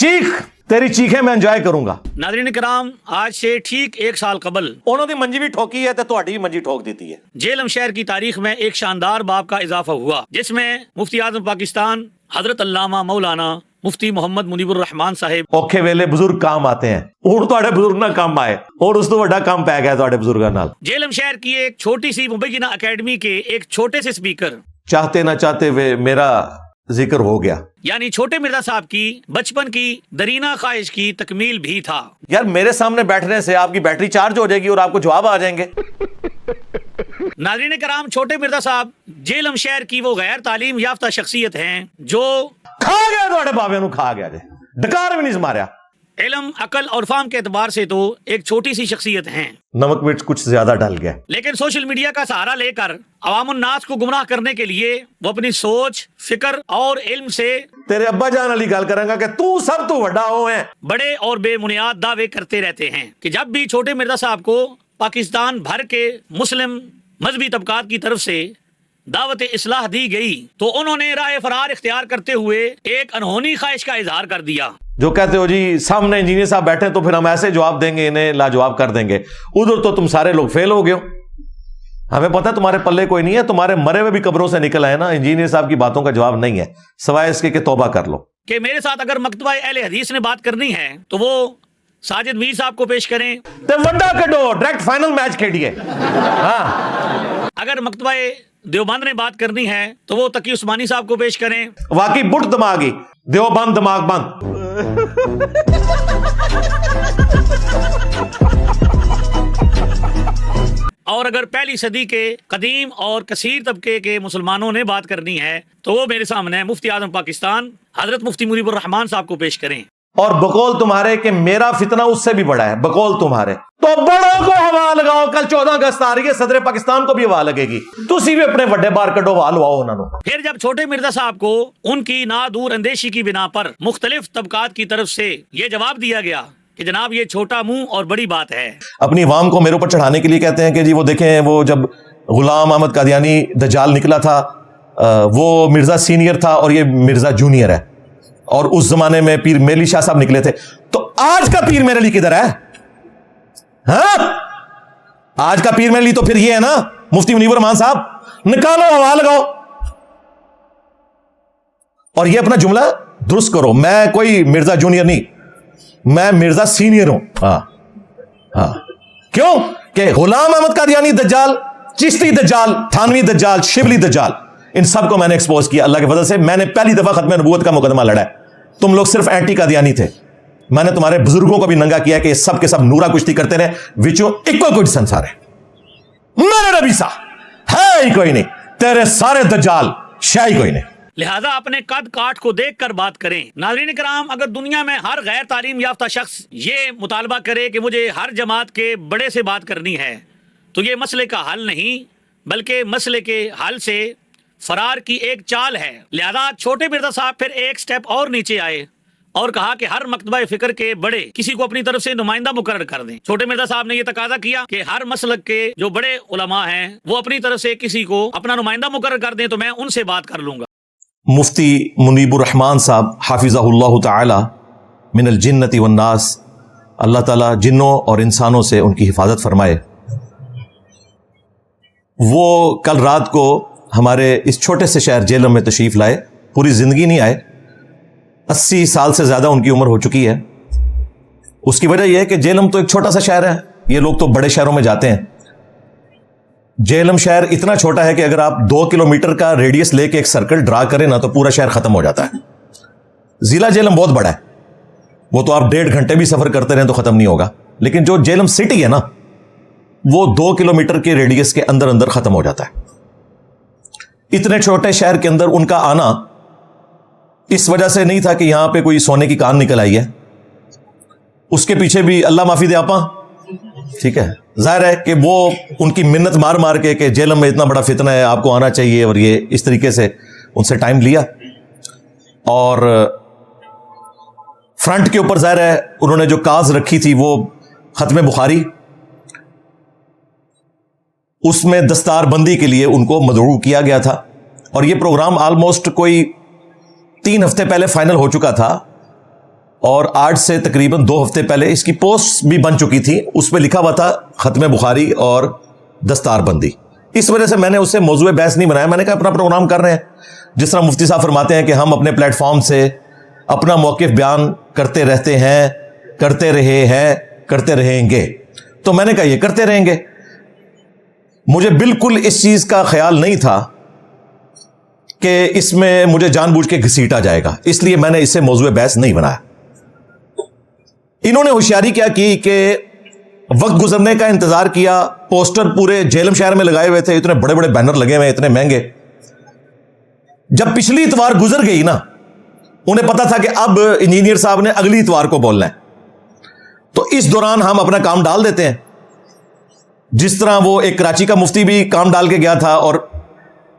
चीख, तेरी चीखें मैं एंजॉय करूंगा। नाज़रीन कराम, आज से ठीक 1 साल कबल ਉਹਨਾਂ ਦੀ ਮੰਜੀ ਵੀ ਠੋਕੀ ਹੈ ਤੇ ਤੁਹਾਡੀ ਵੀ ਮੰਜੀ ਠੋਕ ਦਿੱਤੀ ਹੈ। जेलम शहर की तारीख में एक शानदार बाब का इजाफा हुआ, जिसमें मुफ्ती आज़म पाकिस्तान हजरत अल्लामा मौलाना मुफ्ती मोहम्मद मुनीबुर रहमान साहिब ਔਖੇ ਵੇਲੇ ਬਜ਼ੁਰਗ ਕੰਮ ਆਤੇ हैं। ਹੁਣ ਤੁਹਾਡੇ ਬਜ਼ੁਰਗ ਨਾਲ ਕੰਮ ਆਏ और ਉਸ ਤੋਂ ਵੱਡਾ ਕੰਮ ਪੈ ਗਿਆ ਤੁਹਾਡੇ ਬਜ਼ੁਰਗਾਂ ਨਾਲ। जेलम शहर की एक छोटी सी मुबैना अकेडमी के एक छोटे से स्पीकर चाहते ना चाहते हुए मेरा जिक्र हो गया। यानी छोटे मिर्जा साहब की बचपन की दरीना ख्वाहिश की तकमील भी था। यार मेरे सामने बैठने से आपकी बैटरी चार्ज हो जाएगी और आपको जवाब आ जाएंगे। नाज़रीन कराम, छोटे मिर्जा साहब जेलम शहर की वो गैर तालीम याफ्ता शख्सियत हैं जो खा गया ਤੁਹਾਡੇ ਬਾਬਿਆਂ ਨੂੰ ਖਾ ਗਿਆ ਜੇ, डकार भी नहीं मारिया। इल्म, अकल और फाम के एतबार से तो एक छोटी सी शख्सियत हैं, नमक मिर्च कुछ ज्यादा डल गया। लेकिन सोशल मीडिया का सहारा लेकर अवामुन्नास को गुमराह करने के लिए वो अपनी सोच, फिक्र और इल्म से तेरे अब्बा जान वाली गल करांगा कि तू सब तो बड़ा हो है। बड़े और बेबुनियाद दावे करते रहते हैं कि जब भी छोटे मिर्जा साहब को पाकिस्तान भर के मुस्लिम मजहबी तबकात की तरफ से दावत इस्लाह दी गई तो उन्होंने राह फरार इख्तियार करते हुए एक अनहोनी ख्वाहिश का इजहार कर दिया। जो कहते हो जी सामने इंजीनियर साहब बैठे तो फिर हम ऐसे जवाब देंगे, इन्हें लाजवाब कर देंगे। उधर तो तुम सारे लोग फेल हो गए हो। हमें पता है तुम्हारे पल्ले कोई नहीं है, तुम्हारे मरे हुए भी कब्रों से निकल आए ना। इंजीनियर साहब की बातों का जवाब नहीं है, सवाए इसके कि तौबा कर लो। कि मेरे साथ अगर मकतबा अहले हदीस ने बात करनी है तो वो साजिद मीर साहब को पेश करें। ते वड्डा कड्डो, डायरेक्ट फाइनल मैच खेलिए। हाँ, अगर मकतबा देवबंद ने बात करनी है तो वो तकी उस्मानी साहब को पेश करें। वाकई बुट दिमागी, देवबंद दिमाग बंद। और अगर पहली सदी के कदीम और कसीर तबके के मुसलमानों ने बात करनी है तो वो मेरे सामने मुफ्ती आज़म पाकिस्तान हजरत मुफ्ती मुनीबुर रहमान साहब को पेश करें। और बकौल तुम्हारे कि मेरा फितना उससे भी बड़ा है, बकौल तुम्हारे तो बड़ों को हवा लगाओ। कल 14 अगस्त आ रही है, सदर पाकिस्तान को भी हवा लगेगी। तुसी भी अपने बड़े बार कड्डो, हवा लवाओ उन्होंने। फिर जब छोटे मिर्जा साहब को उनकी नादूर अंदेशी की बिना पर मुख्तलिफ तबकात की तरफ से ये जवाब दिया गया कि जनाब ये छोटा मुंह और बड़ी बात है। अपनी अवाम को मेरे ऊपर चढ़ाने के लिए कहते हैं कि जी वो देखें, वो जब गुलाम अहमद कादियानी दज्जाल निकला था वो मिर्जा सीनियर था और ये मिर्जा जूनियर है, और उस जमाने में पीर मेली शाह साहब निकले थे। तो आज का पीर मेरे लिए किधर है? हाँ, आज का पीर मेरे लिए तो फिर ये है ना, मुफ्ती मुनीबुर रहमान साहब। निकालो, हवा लगाओ और ये अपना जुमला दुरुस्त करो। मैं कोई मिर्जा जूनियर नहीं, मैं मिर्जा सीनियर हूं। हाँ हाँ, क्यों कि गुलाम अहमद कादियानी दज्जाल, चिश्ती दज्जाल, थानवी दज्जाल, शिबली दज्जाल, इन सब को मैंने एक्सपोज किया अल्लाह के फजल से। मैंने पहली दफा खत्म नबूवत का मुकदमा लड़ा है। तुम लोग सिर्फ एंटी कादियानी थे। मैंने तुम्हारे बुजुर्गों को भी नंगा किया कि सब के सब नूरा कुश्ती करते रहे, विचो इक्को कोई संसार है। मेरे नबी सा है ही कोई नहीं, तेरे सारे दज्जाल शाह ही कोई नहीं। लिहाजा अपने कद काठ को देख कर बात करें। नाज़रीन कराम, अगर दुनिया में हर गैर तालीम याफ्ता शख्स ये मुतालबा करे कि मुझे हर जमात के बड़े से बात करनी है तो ये मसले का हल नहीं बल्कि मसले के हल से फरार की एक चाल है। लिहाजा छोटे मिर्जा साहब फिर एक स्टेप और नीचे आए और कहा कि हर मकतबा फिक्र के बड़े किसी को अपनी तरफ से नुमाइंदा मुकर्रर कर दें। छोटे मिर्जा साहब ने यह तकाजा किया कि हर मसलक के जो बड़े उलमा हैं वो अपनी तरफ से किसी को अपना नुमाइंदा मुकर्रर कर दें तो मैं उनसे बात कर लूंगा। मुफ्ती मुनीबुर रहमान साहब हाफिज़हुल्लाह ताला मिनल जिन्नति वन्नास, अल्लाह ताला जिन्नों और इंसानों से उनकी हिफाजत फरमाए। वो कल रात को हमारे इस छोटे से शहर जेलम में तशरीफ लाए। पूरी जिंदगी नहीं आए, 80 साल से ज्यादा उनकी उम्र हो चुकी है। उसकी वजह यह है कि जेलम तो एक छोटा सा शहर है, ये लोग तो बड़े शहरों में जाते हैं। जेलम शहर इतना छोटा है कि अगर आप 2 किलोमीटर का रेडियस लेके एक सर्कल ड्रा करें ना तो पूरा शहर खत्म हो जाता है। जिला जेलम बहुत बड़ा है, वो तो आप 1.5 घंटे भी सफर करते रहें तो खत्म नहीं होगा। लेकिन जो जेलम सिटी है ना, वो 2 किलोमीटर के रेडियस के अंदर अंदर खत्म हो जाता है। इतने छोटे शहर के अंदर उनका आना इस वजह से नहीं था कि यहां पे कोई सोने की कान निकल आई है। उसके पीछे भी अल्लाह माफी दे आपा, ठीक है, जाहिर है कि वो उनकी मिन्नत मार मार के कि जेलम में इतना बड़ा फितना है, आपको आना चाहिए, और ये इस तरीके से उनसे टाइम लिया। और फ्रंट के ऊपर जाहिर है उन्होंने जो काज रखी थी वो खत्म बुखारी, उसमें दस्तार बंदी के लिए उनको मदऊ किया गया था। और ये प्रोग्राम ऑलमोस्ट कोई 3 हफ्ते पहले फाइनल हो चुका था اور آج سے تقریباً 2 ہفتے پہلے اس کی پوسٹ بھی بن چکی تھی، اس پہ لکھا ہوا تھا ختم بخاری اور دستار بندی. اس وجہ سے میں نے اسے موضوع بحث نہیں بنایا. میں نے کہا اپنا پروگرام کر رہے ہیں، جس طرح مفتی صاحب فرماتے ہیں کہ ہم اپنے پلیٹ فارم سے اپنا موقف بیان کرتے رہتے ہیں، کرتے رہے ہیں، کرتے رہیں گے. تو میں نے کہا یہ کرتے رہیں گے. مجھے بالکل اس چیز کا خیال نہیں تھا کہ اس میں مجھے جان بوجھ کے گھسیٹا جائے گا، اس لیے میں نے اسے موضوع بحث نہیں بنایا. انہوں نے ہوشیاری کیا کی کہ وقت گزرنے کا انتظار کیا. پوسٹر پورے جہلم شہر میں لگائے ہوئے تھے، اتنے بڑے بڑے بینر لگے ہوئے، اتنے مہنگے. جب پچھلی اتوار گزر گئی نا، انہیں پتا تھا کہ اب انجینئر صاحب نے اگلی اتوار کو بولنا ہے، تو اس دوران ہم اپنا کام ڈال دیتے ہیں. جس طرح وہ ایک کراچی کا مفتی بھی کام ڈال کے گیا تھا اور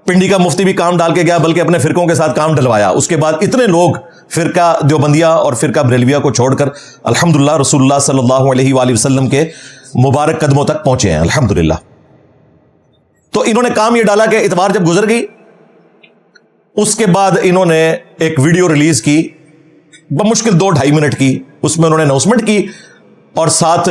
پنڈی کا مفتی بھی کام ڈال کے گیا، بلکہ اپنے فرقوں کے ساتھ کام ڈلوایا. اس کے بعد اتنے لوگ فرقہ دیوبندیہ اور فرقہ بریلویہ کو چھوڑ کر الحمدللہ رسول اللہ صلی اللہ علیہ وآلہ وسلم کے مبارک قدموں تک پہنچے ہیں الحمدللہ. تو انہوں نے کام یہ ڈالا کہ اتوار جب گزر گئی، اس کے بعد انہوں نے ایک ویڈیو ریلیز کی بمشکل 2-2.5 منٹ کی. اس میں انہوں نے اناؤنسمنٹ کی اور ساتھ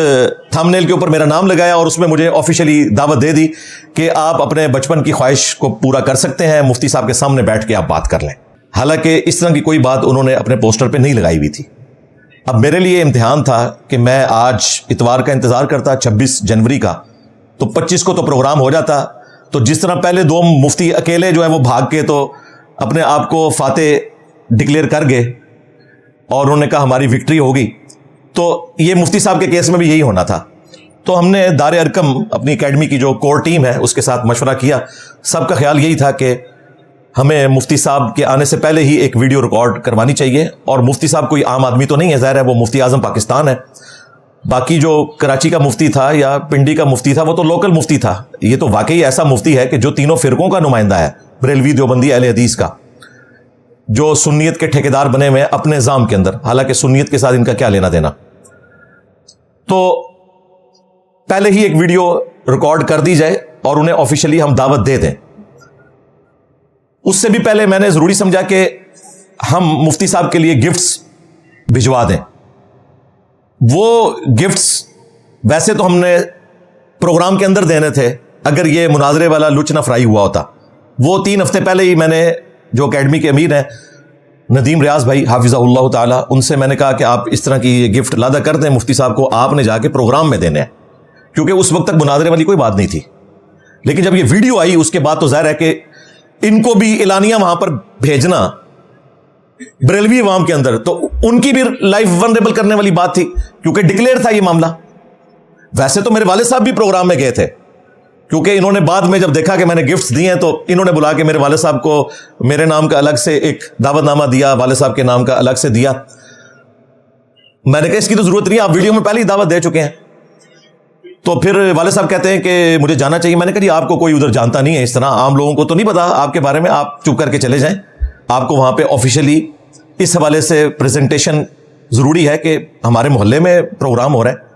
تھمبنیل کے اوپر میرا نام لگایا اور اس میں مجھے آفیشلی دعوت دے دی کہ آپ اپنے بچپن کی خواہش کو پورا کر سکتے ہیں، مفتی صاحب کے سامنے بیٹھ کے آپ بات کر لیں. حالانکہ اس طرح کی کوئی بات انہوں نے اپنے پوسٹر پہ نہیں لگائی ہوئی تھی. اب میرے لیے امتحان تھا کہ میں آج اتوار کا انتظار کرتا 26 جنوری کا، تو 25 کو تو پروگرام ہو جاتا. تو جس طرح پہلے 2 مفتی اکیلے جو ہے وہ بھاگ کے تو اپنے آپ کو فاتح ڈکلیئر کر گئے اور انہوں نے کہا ہماری وکٹری ہوگی، تو یہ مفتی صاحب کے کیس میں بھی یہی ہونا تھا. تو ہم نے دار ارکم اپنی اکیڈمی کی جو کور ٹیم ہے اس کے ساتھ مشورہ کیا. سب کا خیال یہی تھا کہ ہمیں مفتی صاحب کے آنے سے پہلے ہی ایک ویڈیو ریکارڈ کروانی چاہیے. اور مفتی صاحب کوئی عام آدمی تو نہیں ہے، ظاہر ہے وہ مفتی اعظم پاکستان ہے. باقی جو کراچی کا مفتی تھا یا پنڈی کا مفتی تھا وہ تو لوکل مفتی تھا. یہ تو واقعی ایسا مفتی ہے کہ جو تینوں فرقوں کا نمائندہ ہے، بریلوی، دیوبندی، اہل حدیث کا، جو سنیت کے ٹھیکیدار بنے ہوئے ہیں اپنے نظام کے اندر. حالانکہ سنیت کے ساتھ ان کا کیا لینا دینا. تو پہلے ہی ایک ویڈیو ریکارڈ کر دی جائے اور انہیں آفیشلی ہم دعوت دے دیں. اس سے بھی پہلے میں نے ضروری سمجھا کہ ہم مفتی صاحب کے لیے گفٹس بھجوا دیں. وہ گفٹس ویسے تو ہم نے پروگرام کے اندر دینے تھے اگر یہ مناظرے والا لچ نہ فرائی ہوا ہوتا. وہ 3 ہفتے پہلے ہی میں نے جو اکیڈمی کے امیر ہیں ندیم ریاض بھائی حافظہ اللہ تعالی، ان سے میں نے کہا کہ آپ اس طرح کی یہ گفٹ لادا کر دیں مفتی صاحب کو، آپ نے جا کے پروگرام میں دینے ہیں. کیونکہ اس وقت تک مناظرے والی کوئی بات نہیں تھی. لیکن جب یہ ویڈیو آئی اس کے بعد تو ظاہر ہے کہ ان کو بھی اعلانیہ وہاں پر بھیجنا بریلوی عوام کے اندر تو ان کی بھی لائف ونریبل کرنے والی بات تھی، کیونکہ ڈکلیئر تھا یہ معاملہ. ویسے تو میرے والد صاحب بھی پروگرام میں گئے تھے، کیونکہ انہوں نے بعد میں جب دیکھا کہ میں نے گفٹس دیے ہیں تو انہوں نے بلا کے میرے والد صاحب کو میرے نام کا الگ سے ایک دعوت نامہ دیا، والد صاحب کے نام کا الگ سے دیا. میں نے کہا اس کی تو ضرورت نہیں، آپ ویڈیو میں پہلے ہی دعوت دے چکے ہیں. تو پھر والد صاحب کہتے ہیں کہ مجھے جانا چاہیے. میں نے کہا جی آپ کو کوئی ادھر جانتا نہیں ہے، اس طرح عام لوگوں کو تو نہیں پتا آپ کے بارے میں، آپ چپ کر کے چلے جائیں. آپ کو وہاں پہ آفیشلی اس حوالے سے پریزنٹیشن ضروری ہے کہ ہمارے محلے میں پروگرام ہو رہا ہے.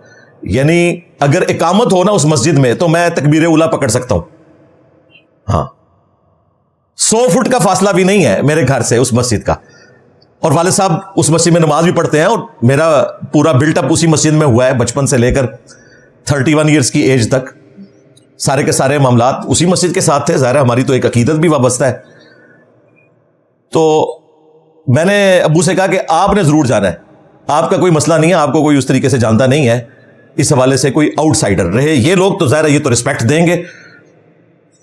یعنی اگر اقامت ہو نا اس مسجد میں تو میں تکبیر اولا پکڑ سکتا ہوں. ہاں 100 فٹ کا فاصلہ بھی نہیں ہے میرے گھر سے اس مسجد کا. اور والد صاحب اس مسجد میں نماز بھی پڑھتے ہیں اور میرا پورا بلٹ اپ اسی مسجد میں ہوا ہے بچپن سے لے کر 31 ایئرز کی ایج تک. سارے کے سارے معاملات اسی مسجد کے ساتھ تھے. ظاہر ہے ہماری تو ایک عقیدت بھی وابستہ ہے. تو میں نے ابو سے کہا کہ آپ نے ضرور جانا ہے، آپ کا کوئی مسئلہ نہیں ہے، آپ کو کوئی اس طریقے سے جانتا نہیں ہے، اس حوالے سے کوئی آؤٹ سائڈر رہے. یہ لوگ تو ظاہر ہے یہ تو رسپیکٹ دیں گے،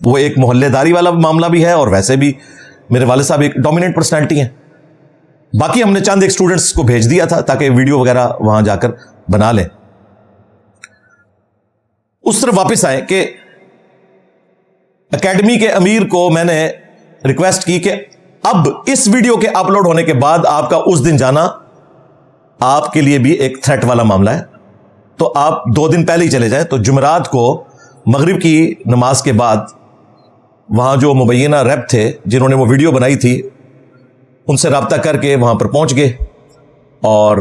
وہ ایک محلے داری والا معاملہ بھی ہے اور ویسے بھی میرے والد صاحب ایک ڈومیننٹ پرسنالٹی ہیں. باقی ہم نے چند ایک اسٹوڈنٹس کو بھیج دیا تھا تاکہ ویڈیو وغیرہ وہاں جا کر بنا لیں. اس طرف واپس آئے کہ اکیڈمی کے امیر کو میں نے ریکویسٹ کی کہ اب اس ویڈیو کے اپلوڈ ہونے کے بعد آپ کا اس دن جانا آپ کے لیے بھی ایک تھریٹ والا معاملہ ہے، تو آپ 2 دن پہلے ہی چلے جائیں. تو جمعرات کو مغرب کی نماز کے بعد وہاں جو مبینہ ریپ تھے جنہوں نے وہ ویڈیو بنائی تھی ان سے رابطہ کر کے وہاں پر پہنچ گئے اور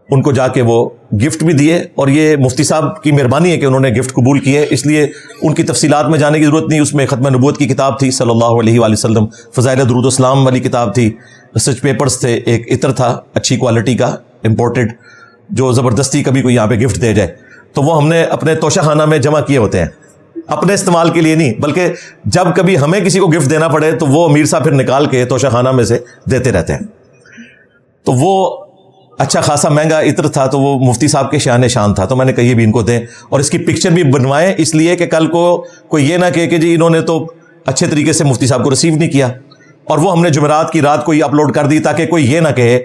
ان کو جا کے وہ گفٹ بھی دیے. اور یہ مفتی صاحب کی مہربانی ہے کہ انہوں نے گفٹ قبول کیے، اس لیے ان کی تفصیلات میں جانے کی ضرورت نہیں. اس میں ختم نبوت کی کتاب تھی صلی اللہ علیہ وآلہ وسلم، فضائل درود و اسلام والی کتاب تھی، रिसर्च पेपर्स थे, एक इत्र था अच्छी क्वालिटी का इंपोर्टेड, जो ज़बरदस्ती कभी कोई यहाँ पे गिफ्ट दे जाए तो वो हमने अपने तोशाखाना में जमा किए होते हैं, अपने इस्तेमाल के लिए नहीं, बल्कि जब कभी हमें किसी को गिफ्ट देना पड़े तो वो अमीर साहब फिर निकाल के तोशाखाना में से देते रहते हैं। तो वो अच्छा खासा महंगा इत्र था, तो वो मुफ्ती साहब के शान शान था, तो मैंने कही भी इनको दें और इसकी पिक्चर भी बनवाएं, इसलिए कि कल को कोई ये ना कहे कि जी इन्होंने तो अच्छे तरीके से मुफ्ती साहब को रिसीव नहीं किया। और वो हमने जुमेरात की रात को ही अपलोड कर दी ताकि कोई ये ना कहे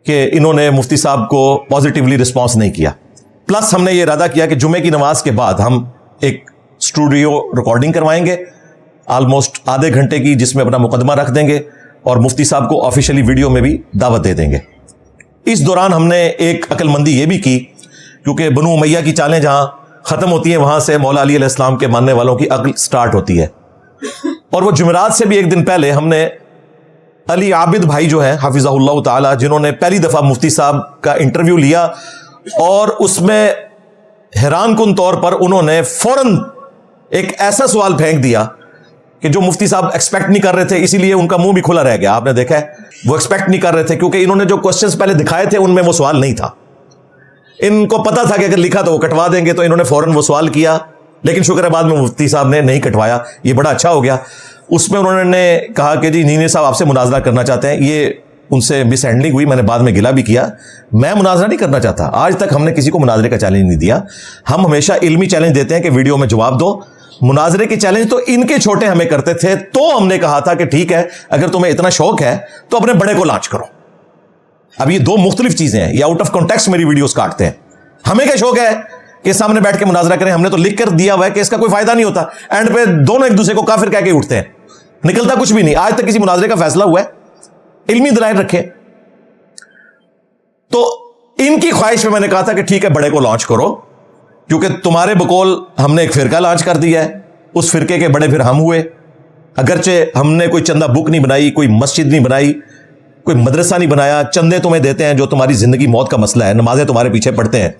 कि इन्होंने मुफ्ती साहब को पॉजिटिवली रिस्पॉन्स नहीं किया। प्लस हमने ये इरादा किया कि जुमे की नमाज के बाद हम एक स्टूडियो रिकॉर्डिंग करवाएंगे ऑलमोस्ट आधे घंटे की, जिसमें अपना मुकदमा रख देंगे और मुफ्ती साहब को ऑफिशियली वीडियो में भी दावत दे देंगे। इस दौरान हमने एक अक्लमंदी ये भी की, क्योंकि बनु उमैया की चालें जहां खत्म होती हैं वहां से मौला अली अलैहिस्सलाम के मानने वालों की अक्ल स्टार्ट होती है। और वो जुमेरात से भी एक दिन पहले हमने अली आबिद भाई जो है हाफिज़हुल्लाह ताला, जिन्होंने पहली दफा मुफ्ती साहब का इंटरव्यू लिया और उसमें हैरान कुन तौर पर उन्होंने फौरन एक ऐसा सवाल फेंक दिया कि जो मुफ्ती साहब एक्सपेक्ट नहीं कर रहे थे, इसीलिए उनका मुंह भी खुला रह गया। आपने देखा है, वो एक्सपेक्ट नहीं कर रहे थे क्योंकि इन्होंने जो क्वेश्चंस पहले दिखाए थे उनमें वो सवाल नहीं था। इनको पता था कि अगर लिखा तो वो कटवा देंगे, तो इन्होंने फौरन वो सवाल किया, लेकिन शुक्र है बाद में मुफ्ती साहब ने नहीं कटवाया, ये बड़ा अच्छा हो गया। उसमें उन्होंने कहा कि जी नीने साहब आपसे मुनाजरा करना चाहते हैं। ये उनसे मिस हैंडलिंग हुई, मैंने बाद में गिला भी किया। मैं मुनाजरा नहीं करना चाहता, आज तक हमने किसी को मुनाजरे का चैलेंज नहीं दिया। हम हमेशा इल्मी चैलेंज देते हैं कि वीडियो में जवाब दो। मुनाजरे के चैलेंज तो इनके छोटे हमें करते थे, तो हमने कहा था कि ठीक है, अगर तुम्हें इतना शौक है तो अपने बड़े को लॉन्च करो। अब ये दो मुख्तलिफ चीजें हैं, ये आउट ऑफ कॉन्टेक्स्ट मेरी वीडियोस काटते हैं। हमें क्या शौक है कि सामने बैठ के मुनाजरा करें, हमने तो लिख कर दिया हुआ है कि इसका कोई फायदा नहीं होता, एंड पे दोनों एक दूसरे को काफिर कह के उठते हैं, निकलता कुछ भी नहीं। आज तक किसी मुनाजरे का फैसला हुआ है? इल्मी दलाइल रखे। तो इनकी ख्वाहिश में मैंने कहा था कि ठीक है, बड़े को लॉन्च करो, क्योंकि तुम्हारे बकौल हमने एक फिरका लॉन्च कर दिया है, उस फिरके के बड़े फिर हम हुए। अगरचे हमने कोई चंदा बुक नहीं बनाई, कोई मस्जिद नहीं बनाई, कोई मदरसा नहीं बनाया, चंदे तुम्हें देते हैं जो तुम्हारी जिंदगी मौत का मसला है, नमाजें तुम्हारे पीछे पढ़ते हैं,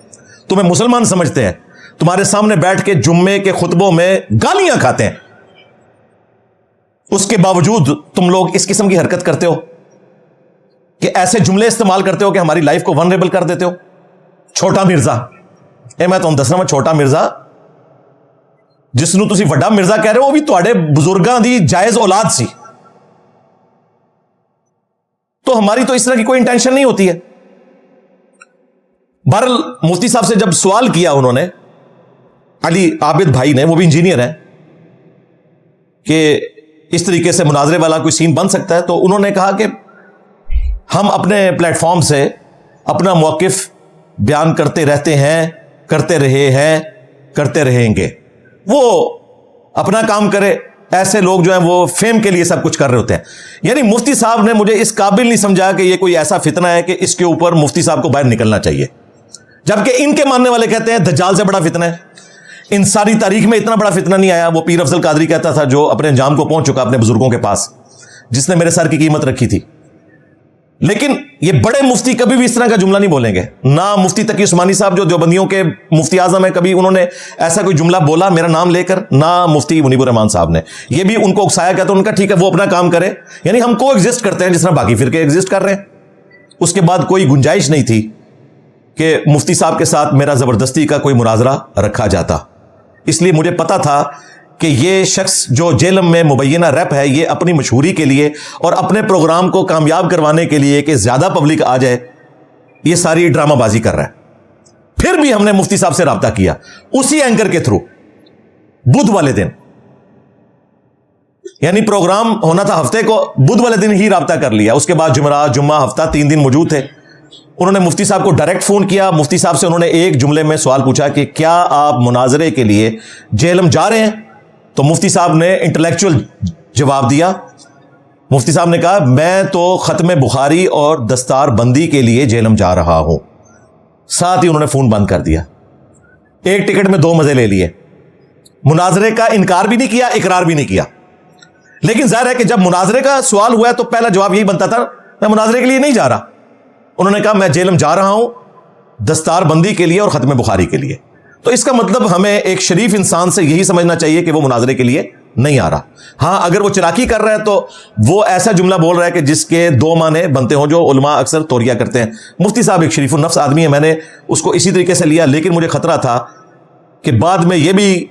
तुम्हें मुसलमान समझते हैं, तुम्हारे सामने बैठ के जुम्मे के खुतबों में गालियां खाते हैं, उसके बावजूद तुम लोग इस किस्म की हरकत करते हो कि ऐसे जुमले इस्तेमाल करते हो कि हमारी लाइफ को वनरेबल कर देते हो। छोटा मिर्जा, मैं तुम दसना, मैं छोटा मिर्जा जिसनों तुसी वड्डा मिर्जा कह रहे हो, वो भी तुहाडे बुजुर्गां दी जायज औलाद सी। तो हमारी तो इस तरह की कोई इंटेंशन नहीं होती है। बहरहाल मुफ्ती साहब से जब सवाल किया उन्होंने, अली आबिद भाई ने, वो भी इंजीनियर हैं, कि इस तरीके से मुनाजरे वाला कोई सीन बन सकता है, तो उन्होंने कहा कि हम अपने प्लेटफॉर्म से अपना मौकिफ बयान करते रहते हैं, करते रहे हैं, करते रहेंगे। वो अपना काम करे, ऐसे लोग जो हैं वो फेम के लिए सब कुछ कर रहे होते हैं। यानी मुफ्ती साहब ने मुझे इस काबिल नहीं समझा कि ये कोई ऐसा फितना है कि इसके ऊपर मुफ्ती साहब को बाहर निकलना चाहिए, जबकि इनके मानने वाले कहते हैं दज्जाल से बड़ा फितना है। इन सारी तारीख में इतना बड़ा फितना नहीं आया। वो पीर अफजल कादरी कहता था, जो अपने अंजाम को पहुंच चुका अपने बुजुर्गों के पास, जिसने मेरे सर की कीमत रखी थी। लेकिन ये बड़े मुफ्ती कभी भी इस तरह का जुमला नहीं बोलेंगे। ना मुफ्ती तकी उस्मानी साहब जो देवबंदियों के मुफ्ती आजम है, कभी उन्होंने ऐसा कोई जुमला बोला मेरा नाम लेकर, ना मुफ्ती मुनीबुर रहमान साहब ने। ये भी उनको उकसाया गया, तो उनका ठीक है, वो अपना काम करे। यानी हम को एग्जिस्ट करते हैं जिस तरह बाकी फिरके एग्जिस्ट कर रहे हैं। उसके बाद कोई गुंजाइश नहीं थी कि मुफ्ती साहब के साथ मेरा जबरदस्ती का कोई मुनाजरा रखा जाता। इसलिए मुझे पता था कि ये शख्स जो जेलम में मुबैना रैप है, ये अपनी मशहूरी के लिए और अपने प्रोग्राम को कामयाब करवाने के लिए कि ज्यादा पब्लिक आ जाए, ये सारी ड्रामाबाजी कर रहा है। फिर भी हमने मुफ्ती साहब से राब्ता किया उसी एंकर के थ्रू, बुध वाले दिन, यानी प्रोग्राम होना था हफ्ते को, बुध वाले दिन ही राब्ता कर लिया। उसके बाद जुमेरात, जुम्मा, हफ्ता, 3 दिन मौजूद थे। उन्होंने मुफ्ती साहब को डायरेक्ट फोन किया। मुफ्ती साहब से उन्होंने एक जुमले में सवाल पूछा कि क्या आप मुनाजरे के लिए जेलम जा रहे हैं? तो मुफ्ती साहब ने इंटेलेक्चुअल जवाब दिया। मुफ्ती साहब ने कहा, मैं तो खत्म बुखारी और दस्तार बंदी के लिए जेलम जा रहा हूं। साथ ही उन्होंने फोन बंद कर दिया। एक टिकट में 2 मजे ले लिए। मुनाजरे का इनकार भी नहीं किया, इकरार भी नहीं किया। लेकिन जाहिर है कि जब मुनाजरे का सवाल हुआ तो पहला जवाब यही बनता था, मैं मुनाजरे के लिए नहीं जा रहा। उन्होंने कहा, मैं जेलम जा रहा हूं दस्तार बंदी के लिए और खत्म बुखारी के लिए। तो इसका मतलब हमें एक शरीफ इंसान से यही समझना चाहिए कि वो मुनाजरे के लिए نہیں آ رہا. ہاں اگر وہ چلاکی کر رہا ہے تو وہ ایسا جملہ بول رہا ہے کہ جس کے دو معنی بنتے ہوں جو علماء اکثر توریہ کرتے ہیں. مفتی صاحب ایک شریف النفس آدمی ہے, میں نے اس کو اسی طریقے سے لیا, لیکن مجھے خطرہ تھا کہ بعد میں یہ بھی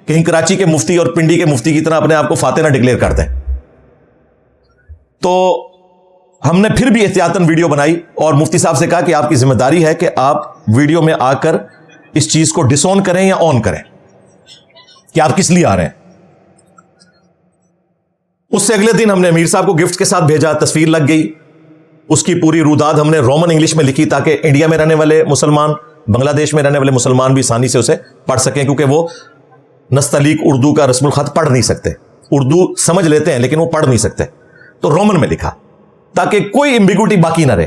کہیں کراچی کے مفتی اور پنڈی کے مفتی کی طرح اپنے آپ کو فاتح نہ ڈکلیئر کر دیں. تو ہم نے پھر بھی احتیاطاً ویڈیو بنائی اور مفتی صاحب سے کہا کہ آپ کی ذمہ داری ہے کہ آپ ویڈیو میں آ کر اس چیز کو ڈس آن کریں یا آن کریں کہ آپ کس لیے آ رہے ہیں. اس سے اگلے دن ہم نے امیر صاحب کو گفٹ کے ساتھ بھیجا, تصویر لگ گئی, اس کی پوری روداد ہم نے رومن انگلش میں لکھی تاکہ انڈیا میں رہنے والے مسلمان, بنگلہ دیش میں رہنے والے مسلمان بھی آسانی سے اسے پڑھ سکیں, کیونکہ وہ نستعلیق اردو کا رسم الخط پڑھ نہیں سکتے. اردو سمجھ لیتے ہیں لیکن وہ پڑھ نہیں سکتے, تو رومن میں لکھا تاکہ کوئی ایمبیگوٹی باقی نہ رہے.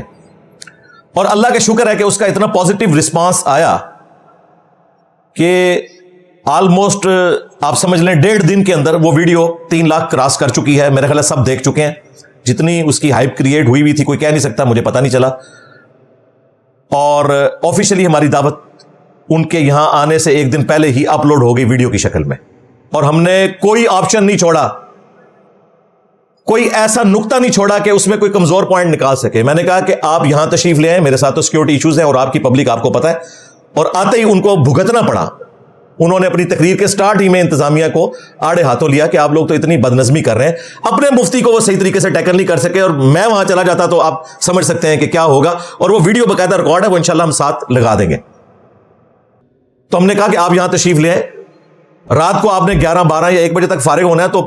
اور اللہ کا شکر ہے کہ اس کا اتنا پازیٹیو رسپانس آیا کہ آلموسٹ آپ سمجھ لیں 1.5 دن کے اندر وہ ویڈیو 3 لاکھ کراس کر چکی ہے. میرے خیال ہے سب دیکھ چکے ہیں. جتنی اس کی ہائپ کریٹ ہوئی تھی کوئی کہہ نہیں سکتا, مجھے پتہ نہیں چلا. اور آفیشلی ہماری دعوت ان کے یہاں آنے سے 1 دن پہلے ہی اپلوڈ ہو گئی ویڈیو کی شکل میں, اور ہم نے کوئی آپشن نہیں چھوڑا, کوئی ایسا نقطہ نہیں چھوڑا کہ اس میں کوئی کمزور پوائنٹ نکال سکے. میں نے کہا کہ آپ یہاں تشریف لے آئیں, میرے ساتھ تو سیکورٹی ایشوز ہیں اور آپ کی پبلک آپ کو پتہ ہے, اور آتے ہی ان کو بھگتنا پڑا. انہوں نے اپنی تقریر کے سٹارٹ ہی میں انتظامیہ کو آڑے ہاتھوں لیا کہ آپ لوگ تو اتنی بدنظمی کر رہے ہیں. اپنے مفتی کو وہ صحیح طریقے سے ٹیکل نہیں کر سکے, اور میں وہاں چلا جاتا تو آپ سمجھ سکتے ہیں کہ کیا ہوگا. اور وہ ویڈیو باقاعدہ ریکارڈ ہے, وہ انشاءاللہ ہم ساتھ لگا دیں گے. تو ہم نے کہا کہ آپ یہاں تشریف لے آئیں. رات کو آپ نے 11, 12 یا 1 بجے تک فارغ ہونا ہے, تو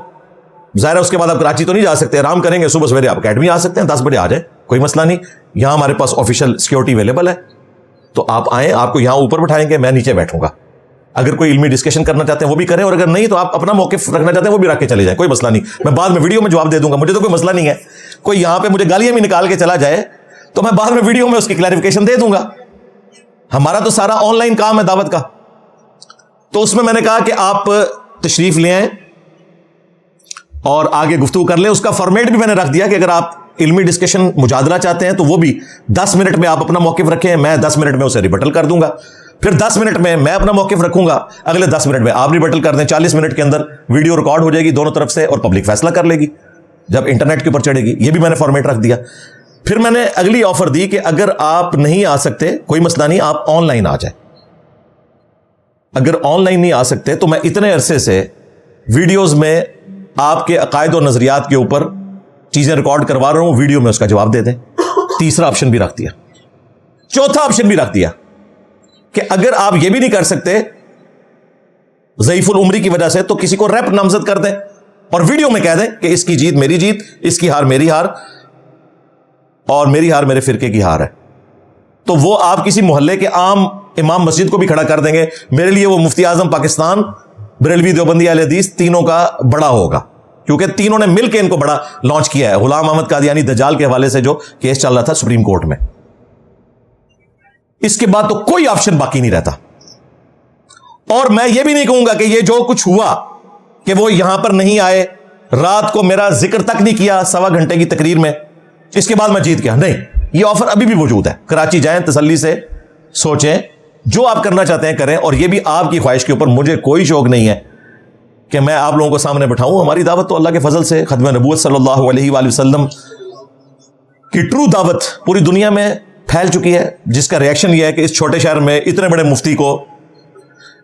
ظاہر ہے اس کے بعد آپ کراچی تو نہیں جا سکتے, آرام کریں گے. صبح سویرے آپ اکیڈمی آ سکتے ہیں, 10 بجے آ جائیں, کوئی مسئلہ نہیں. یہاں ہمارے پاس آفیشیل سیکورٹی اویلیبل ہے, تو آپ آئیں. آپ کو یہاں اوپر بٹھائیں گے, میں نیچے بیٹھوں گا. اگر کوئی علمی ڈسکشن کرنا چاہتے ہیں وہ بھی کریں, اور اگر نہیں تو آپ اپنا موقف رکھنا چاہتے ہیں وہ بھی رکھ کے چلے جائیں, کوئی مسئلہ نہیں. میں بعد میں ویڈیو میں جواب دے دوں گا, مجھے تو کوئی مسئلہ نہیں ہے. کوئی یہاں پہ مجھے گالیاں بھی نکال کے چلا جائے تو میں بعد میں ویڈیو میں اس کی کلیریفیکیشن دے دوں گا. ہمارا تو سارا آن لائن کام ہے دعوت کا. تو اس میں میں نے کہا کہ آپ تشریف لے آئیں اور آگے گفتگو کر لیں. اس کا فارمیٹ بھی میں نے رکھ دیا کہ اگر آپ علمی ڈسکشن مجادلہ چاہتے ہیں تو وہ بھی 10 منٹ میں آپ اپنا موقف رکھیں, میں 10 منٹ میں اسے ریبٹل کر دوں گا. پھر 10 منٹ میں اپنا موقف رکھوں گا, اگلے 10 منٹ میں آپ ریبٹل کر دیں. 40 منٹ کے اندر ویڈیو ریکارڈ ہو جائے گی دونوں طرف سے, اور پبلک فیصلہ کر لے گی جب انٹرنیٹ کے اوپر چڑھے گی. یہ بھی میں نے فارمیٹ رکھ دیا. پھر میں نے اگلی آفر دی کہ اگر آپ نہیں آ سکتے کوئی مسئلہ نہیں, آپ آن لائن آ جائیں. اگر آن لائن نہیں آ سکتے تو میں اتنے عرصے سے ویڈیوز میں آپ کے عقائد اور نظریات کے اوپر چیزیں ریکارڈ کروا رہا ہوں, ویڈیو میں اس کا جواب دے دیں. تیسرا آپشن بھی رکھ دیا. چوتھا آپشن بھی رکھ دیا کہ اگر آپ یہ بھی نہیں کر سکتے ضعیف العمری کی وجہ سے, تو کسی کو ریپ نامزد کر دیں اور ویڈیو میں کہہ دیں کہ اس کی جیت میری جیت, اس کی ہار میری ہار, اور میری ہار میرے فرقے کی ہار ہے. تو وہ آپ کسی محلے کے عام امام مسجد کو بھی کھڑا کر دیں گے. میرے لیے وہ مفتی اعظم پاکستان, بریلوی, دیوبندی, اہل حدیث تینوں کا بڑا ہوگا, کیونکہ تینوں نے مل کے ان کو بڑا لانچ کیا ہے. غلام احمد قادیانی دجال کے حوالے سے جو کیس چل رہا تھا سپریم کورٹ میں, اس کے بعد تو کوئی آپشن باقی نہیں رہتا. اور میں یہ بھی نہیں کہوں گا کہ یہ جو کچھ ہوا کہ وہ یہاں پر نہیں آئے, رات کو میرا ذکر تک نہیں کیا 1.25 گھنٹے کی تقریر میں, اس کے بعد میں جیت گیا. نہیں, یہ آفر ابھی بھی موجود ہے. کراچی جائیں, تسلی سے سوچیں, جو آپ کرنا چاہتے ہیں کریں. اور یہ بھی آپ کی خواہش کے اوپر, مجھے کوئی شوق نہیں ہے کہ میں آپ لوگوں کو سامنے بٹھاؤں. ہماری دعوت تو اللہ کے فضل سے ختم نبوت صلی اللہ علیہ وآلہ وسلم کی ٹرو دعوت پوری دنیا میں پھیل چکی ہے, جس کا ریاکشن یہ ہے کہ اس چھوٹے شہر میں اتنے بڑے مفتی کو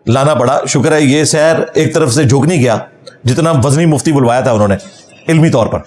لانا پڑا. شکر ہے یہ شہر ایک طرف سے جھک نہیں گیا, جتنا وزنی مفتی بلوایا تھا انہوں نے علمی طور پر.